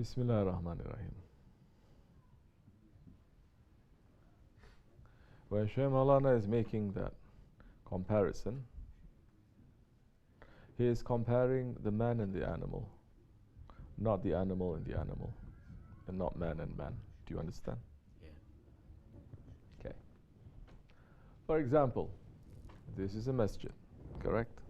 BismillahirRahmanirRahim. When Sheykh Maulana is making that comparison, he is comparing the man and the animal, not the animal and the animal, and not man and man. Do you understand? Yeah. Okay. For example, this is a masjid, correct?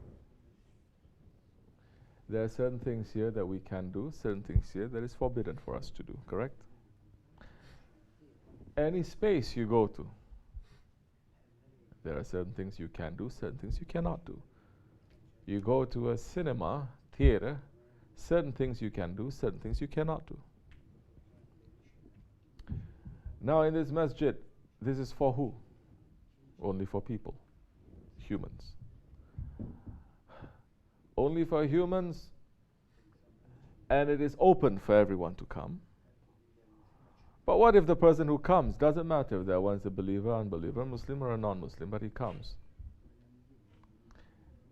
There are certain things here that we can do, certain things here that is forbidden for us to do, correct? Any space you go to, there are certain things you can do, certain things you cannot do. You go to a cinema, theater, certain things you can do, certain things you cannot do. Now in this masjid, this is for who? Only for people, humans. Only for humans, and it is open for everyone to come. But what if the person who comes, doesn't matter if that one's a believer, unbeliever, Muslim or a non-Muslim, but he comes.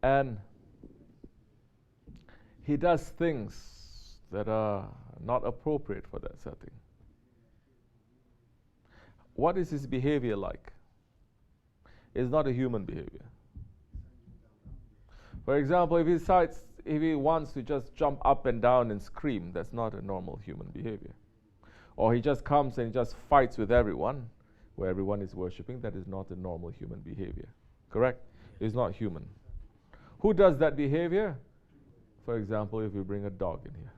And he does things that are not appropriate for that setting. What is his behavior like? It's not a human behavior. For example, if he wants to just jump up and down and scream, that's not a normal human behavior. Or he just comes and just fights with everyone, where everyone is worshipping, that is not a normal human behavior. Correct? It's not human. Who does that behavior? For example, if you bring a dog in here,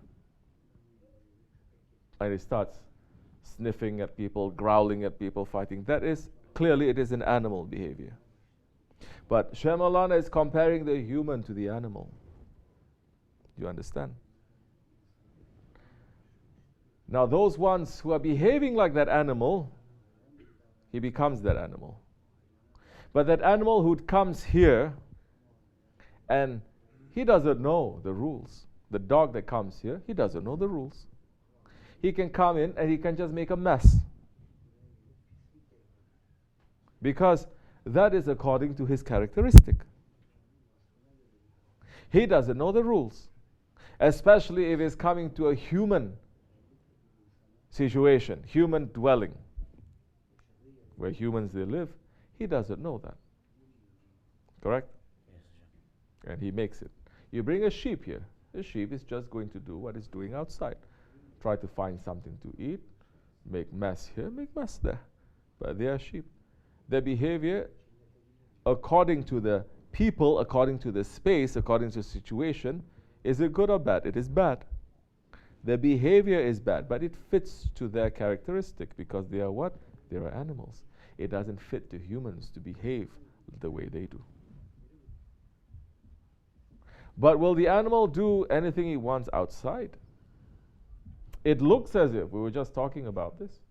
and it starts sniffing at people, growling at people, fighting, that is, clearly it is an animal behavior. But Sheykh Maulana is comparing the human to the animal. Do you understand? Now those ones who are behaving like that animal, he becomes that animal. But that animal who comes here and he doesn't know the rules. The dog that comes here, he doesn't know the rules. He can come in and he can just make a mess. Because that is according to his characteristic. He doesn't know the rules. Especially if it's coming to a human situation, human dwelling, where humans they live, he doesn't know that. Correct? Yes. And he makes it. You bring a sheep here. A sheep is just going to do what it's doing outside. Try to find something to eat, make mess here, make mess there. But they are sheep. Their behavior, according to the people, according to the space, according to the situation, is it good or bad? It is bad. Their behavior is bad, but it fits to their characteristic because they are what? They are animals. It doesn't fit to humans to behave the way they do. But will the animal do anything he wants outside? It looks as if, we were just talking about this,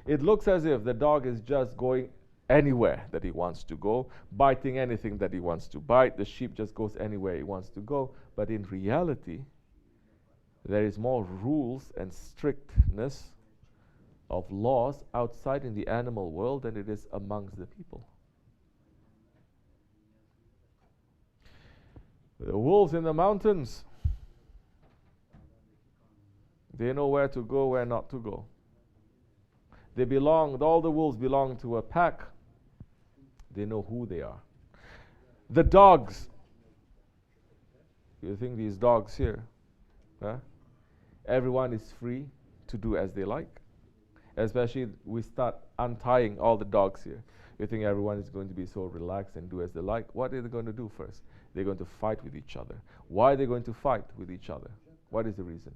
it looks as if the dog is just going anywhere that he wants to go, biting anything that he wants to bite. The sheep just goes anywhere he wants to go. But in reality, there is more rules and strictness of laws outside in the animal world than it is amongst the people. The wolves in the mountains, they know where to go, where not to go. All the wolves belong to a pack. They know who they are. The dogs, you think these dogs here, huh? Everyone is free to do as they like. Especially we start untying all the dogs here. You think everyone is going to be so relaxed and do as they like. What are they going to do first? They're going to fight with each other. Why are they going to fight with each other? What is the reason?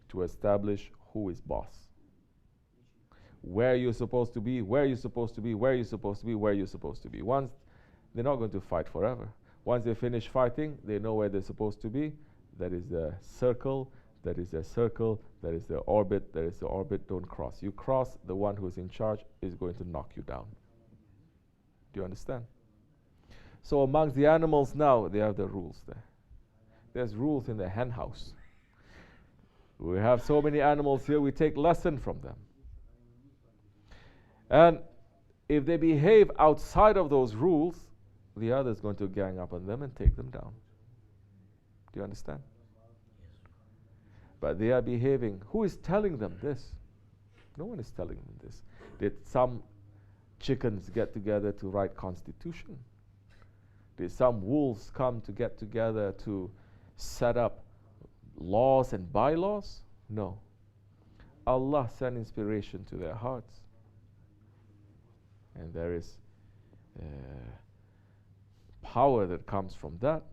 To establish who is boss. Where you're supposed to be, where you're supposed to be, where you're supposed to be, where you're supposed to be. Once, they're not going to fight forever. Once they finish fighting, they know where they're supposed to be. That is the circle, that is their circle, that is their orbit, that is the orbit. Don't cross. You cross, the one who is in charge is going to knock you down. Do you understand? So amongst the animals now, they have the rules there. There's rules in the hen house. We have so many animals here, we take lesson from them. And if they behave outside of those rules, the other is going to gang up on them and take them down. Do you understand? Yes. But they are behaving. Who is telling them this? No one is telling them this. Did some chickens get together to write constitution? Did some wolves come to get together to set up laws and bylaws? No. Allah sent inspiration to their hearts. And there is power that comes from that.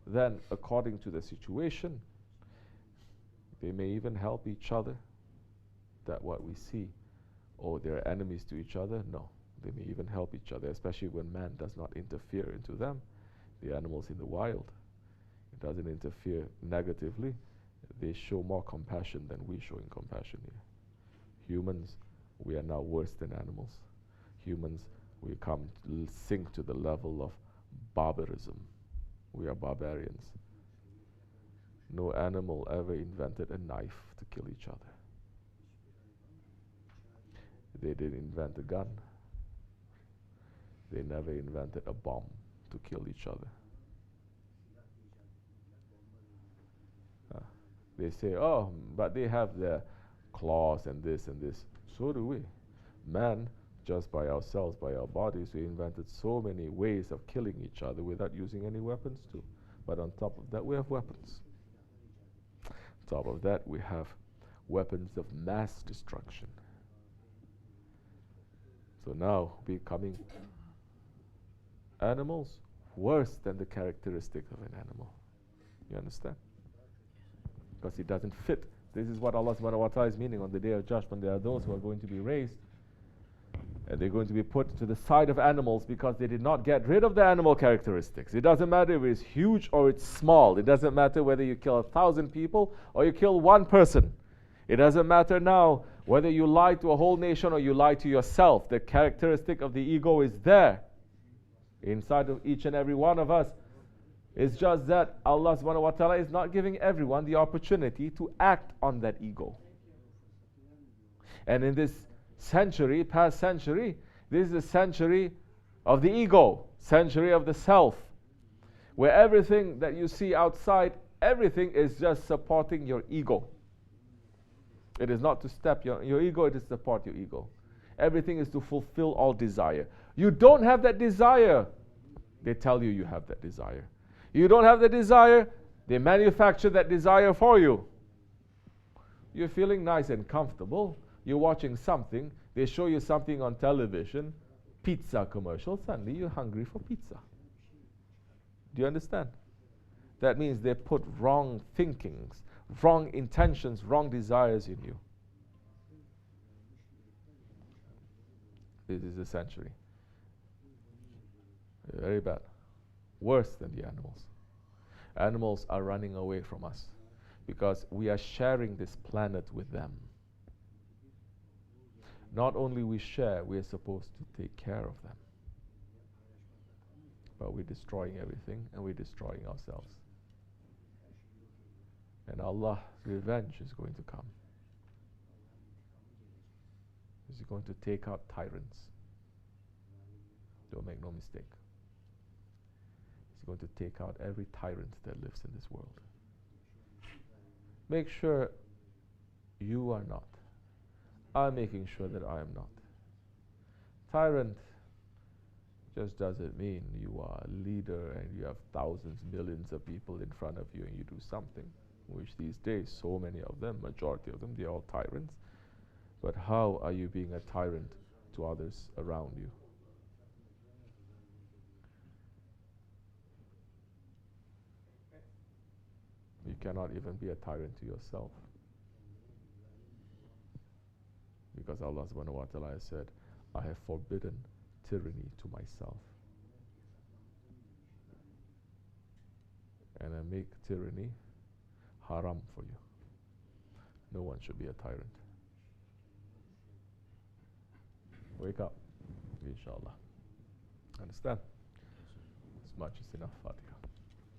Then, according to the situation, they may even help each other. That what we see, oh, they're enemies to each other. No, they may even help each other, especially when man does not interfere into them. The animals in the wild, it doesn't interfere negatively. They show more compassion than we showing compassion here. Humans, we are now worse than animals. Humans, we come to sink to the level of barbarism. We are barbarians. No animal ever invented a knife to kill each other. They didn't invent a gun. They never invented a bomb to kill each other. They say, oh, but they have their claws and this and this. So do we. Man, just by ourselves, by our bodies, we invented so many ways of killing each other without using any weapons too. But on top of that, we have weapons. On top of that, we have weapons of mass destruction. So now, becoming animals worse than the characteristic of an animal. You understand? Because it doesn't fit. This is what Allah subhanahu wa ta'ala is meaning on the Day of Judgment. There are those who are going to be raised and they're going to be put to the side of animals because they did not get rid of the animal characteristics. It doesn't matter if it's huge or it's small. It doesn't matter whether you kill 1,000 people or you kill one person. It doesn't matter now whether you lie to a whole nation or you lie to yourself. The characteristic of the ego is there inside of each and every one of us. It's just that Allah subhanahu wa ta'ala is not giving everyone the opportunity to act on that ego. And in this century, past century, this is a century of the ego, century of the self, where everything that you see outside, everything is just supporting your ego. It is not to step your ego, it is to support your ego. Everything is to fulfill all desire. You don't have that desire, they tell you you have that desire. You don't have the desire, they manufacture that desire for you. You're feeling nice and comfortable, you're watching something, they show you something on television, pizza commercial, suddenly you're hungry for pizza. Do you understand? That means they put wrong thinkings, wrong intentions, wrong desires in you. This is a century. Very bad. Worse than the animals. Animals are running away from us because we are sharing this planet with them. Not only we share, we are supposed to take care of them. But we're destroying everything and we're destroying ourselves. And Allah's revenge is going to come. He's going to take out tyrants. Don't make no mistake. He's going to take out every tyrant that lives in this world. Make sure you are not. I'm making sure that I am not. Tyrant just doesn't mean you are a leader and you have thousands, millions of people in front of you and you do something, which these days, so many of them, majority of them, they're all tyrants. But how are you being a tyrant to others around you? You cannot even be a tyrant to yourself. Because Allah subhanahu wa ta'ala has said, I have forbidden tyranny to myself. And I make tyranny haram for you. No one should be a tyrant. Wake up, inshallah. Understand? As much is enough, Fatiha.